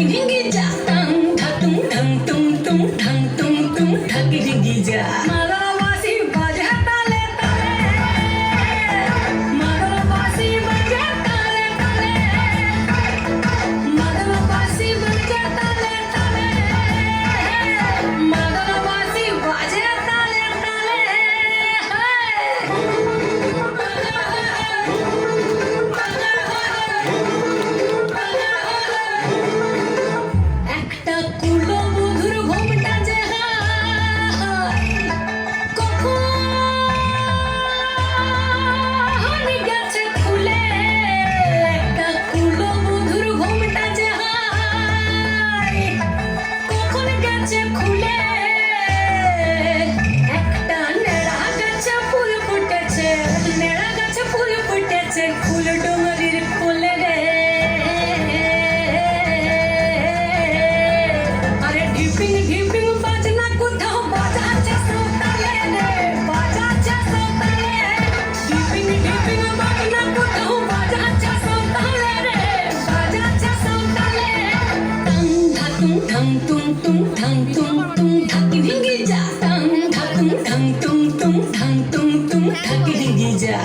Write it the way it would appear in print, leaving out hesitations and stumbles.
ঢাকি ভেঙে যা টাং ঢাতুং ঢং টুং টুং ঢং টুং টুং ঢাকি ভেঙে যা মাদল বাঁশি বাজে তালে তালে মাদল বাঁশি বাজে তালে তালে মাদল বাঁশি বাজে তালে তালে মাদল বাঁশি বাজে তালে তালে একটা কুলো মধুর ঘোমটা যে কখন গেছে খুলে একটা কুলো মধুর ঘোমটা যে কখন গেছে খুলে একটা নেড়া গাছে ফুল ফুটেছে নেড়া গাছে ফুল ফুটেছে ফুল ডুঙরির কোলে রে আরে ঢিপিং ঢিপিং বাজনা কোথাও বাজাচ্ছে সৌতালে রে বাজাচ্ছে সৌতালে ঢিপিং ঢিপিং বাজনা কোথাও বাজাচ্ছে সৌতালে রে বাজাচ্ছে সৌতালে টাং ধাতুং ঢং টুং টুং ঢং টুং টুং ঢাকি ভেঙে যা টাং ধাতুং ঢং টুং টুং ঢং টুং টুং ঢাকি ভেঙে যা